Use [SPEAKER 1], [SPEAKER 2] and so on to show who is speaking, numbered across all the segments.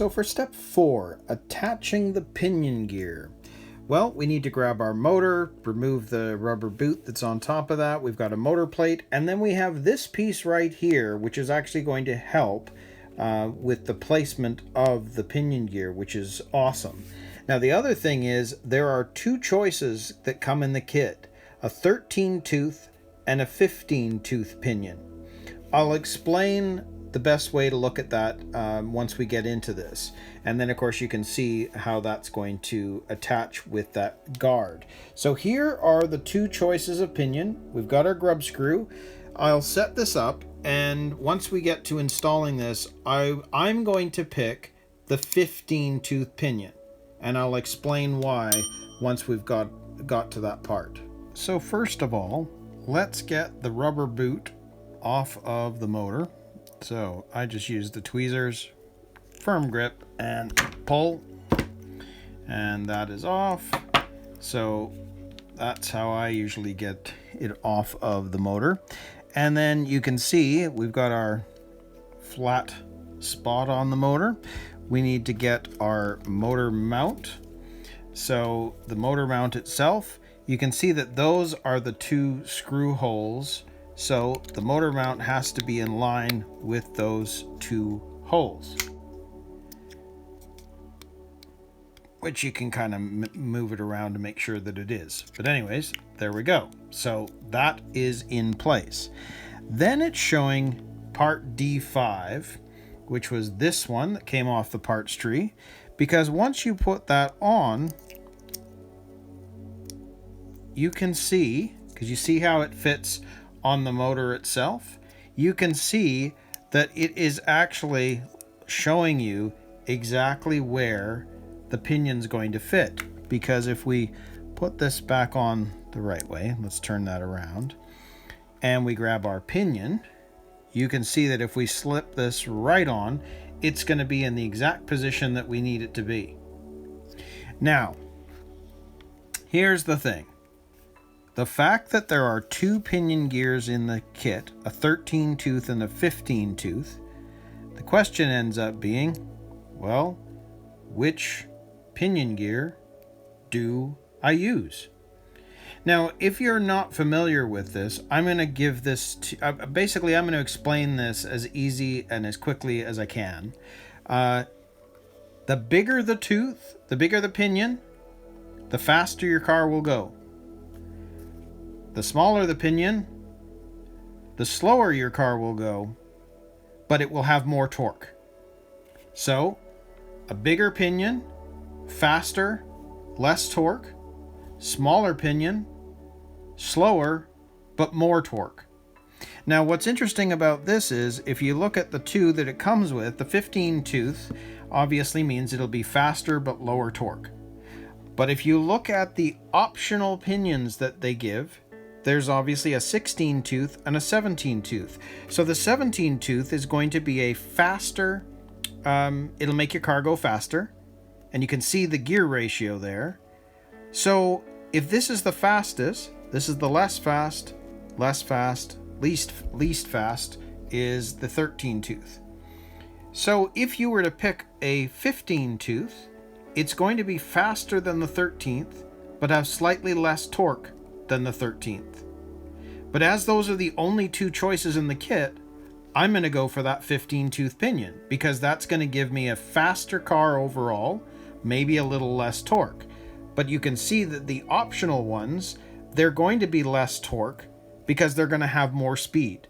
[SPEAKER 1] So for step 4, attaching the pinion gear. Well, we need to grab our motor, remove the rubber boot that's on top of that. We've got a motor plate, and then we have this piece right here, which is actually going to help with the placement of the pinion gear, which is awesome. Now the other thing is there are two choices that come in the kit, a 13-tooth and a 15-tooth pinion. I'll explain the best way to look at that once we get into this. And then of course you can see how that's going to attach with that guard. So here are the two choices of pinion. We've got our grub screw. I'll set this up, and once we get to installing this, I'm going to pick the 15-tooth pinion, and I'll explain why once we've got to that part. So first of all, let's get the rubber boot off of the motor. So I just use the tweezers, firm grip, and pull, and that is off. So that's how I usually get it off of the motor. And then you can see we've got our flat spot on the motor. We need to get our motor mount. So the motor mount itself, you can see that those are the two screw holes. So the motor mount has to be in line with those two holes, which you can kind of move it around to make sure that it is. But anyways, there we go. So that is in place. Then it's showing part D5, which was this one that came off the parts tree, because once you put that on, you can see, because you see how it fits on the motor itself, you can see that it is actually showing you exactly where the pinion's going to fit. Because if we put this back on the right way, let's turn that around, and we grab our pinion, you can see that if we slip this right on, it's going to be in the exact position that we need it to be. Now, here's the thing. The fact that there are two pinion gears in the kit, a 13-tooth and a 15-tooth, the question ends up being, well, which pinion gear do I use? Now, if you're not familiar with this, I'm going to give this to, basically I'm going to explain this as easy and as quickly as I can. The bigger the tooth, the bigger the pinion, the faster your car will go. The smaller the pinion, the slower your car will go, but it will have more torque. So, a bigger pinion, faster, less torque. Smaller pinion, slower, but more torque. Now, what's interesting about this is, if you look at the two that it comes with, the 15-tooth obviously means it'll be faster but lower torque. But if you look at the optional pinions that they give, there's obviously a 16-tooth and a 17-tooth. So the 17-tooth is going to be a faster, it'll make your car go faster, and you can see the gear ratio there. So if this is the fastest, this is the least fast, least fast is the 13-tooth. So if you were to pick a 15-tooth, it's going to be faster than the 13th, but have slightly less torque than the 13th. But as those are the only two choices in the kit, I'm going to go for that 15-tooth pinion, because that's going to give me a faster car overall, maybe a little less torque. But you can see that the optional ones, they're going to be less torque because they're going to have more speed.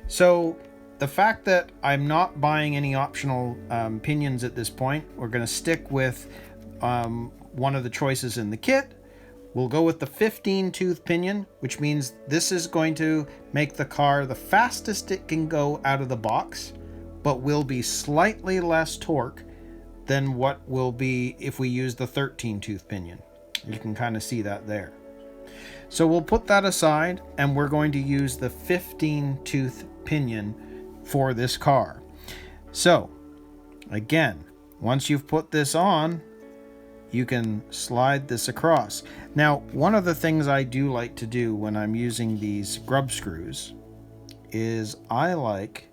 [SPEAKER 1] So the fact that I'm not buying any optional pinions at this point, we're going to stick with one of the choices in the kit. We'll go with the 15-tooth pinion, which means this is going to make the car the fastest it can go out of the box, but will be slightly less torque than what will be if we use the 13-tooth pinion. You can kind of see that there. So we'll put that aside, and we're going to use the 15-tooth pinion for this car. So again, once you've put this on, you can slide this across. Now, one of the things I do like to do when I'm using these grub screws is I like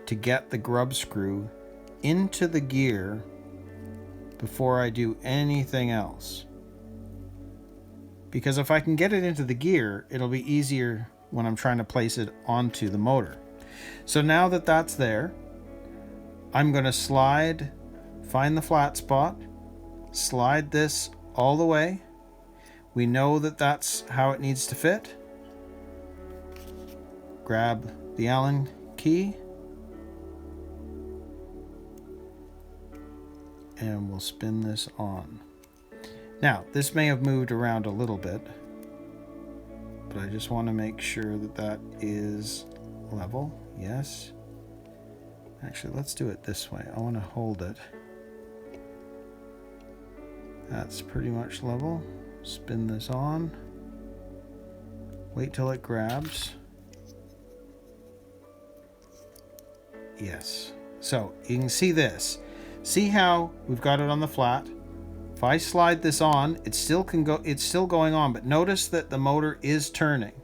[SPEAKER 1] to get the grub screw into the gear before I do anything else. Because if I can get it into the gear, it'll be easier when I'm trying to place it onto the motor. So now that that's there, I'm going to find the flat spot, slide this all the way. We know that that's how it needs to fit. Grab the Allen key, and we'll spin this on. Now, this may have moved around a little bit, but I just want to make sure that that is level. Yes. Actually, let's do it this way. I want to hold it. That's pretty much level. Spin this on. Wait till it grabs. Yes. So you can see this. See how we've got it on the flat? If I slide this on, it still can go. It's still going on, but notice that the motor is turning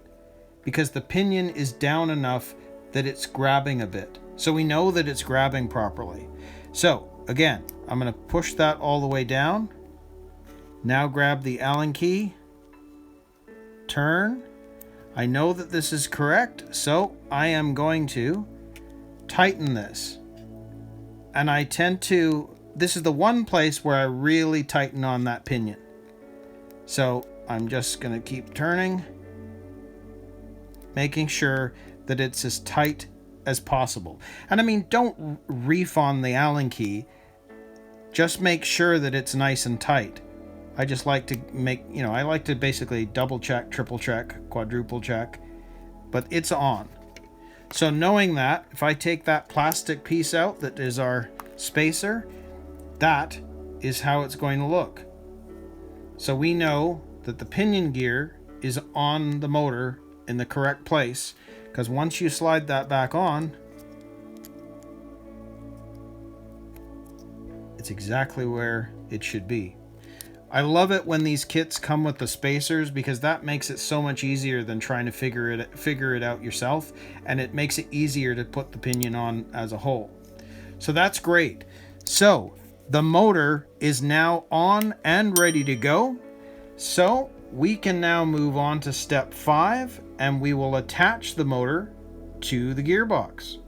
[SPEAKER 1] because the pinion is down enough that it's grabbing a bit. So we know that it's grabbing properly. So again, I'm going to push that all the way down. Now grab the Allen key, turn. I know that this is correct, so I am going to tighten this. And I tend to, this is the one place where I really tighten on that pinion. So I'm just going to keep turning, making sure that it's as tight as possible. And I mean, don't reef on the Allen key. Just make sure that it's nice and tight. I just like to make, I like to basically double check, triple check, quadruple check, but it's on. So knowing that, if I take that plastic piece out that is our spacer, that is how it's going to look. So we know that the pinion gear is on the motor in the correct place, because once you slide that back on, it's exactly where it should be. I love it when these kits come with the spacers because that makes it so much easier than trying to figure it out yourself, and it makes it easier to put the pinion on as a whole. So that's great. So the motor is now on and ready to go. So we can now move on to step 5, and we will attach the motor to the gearbox.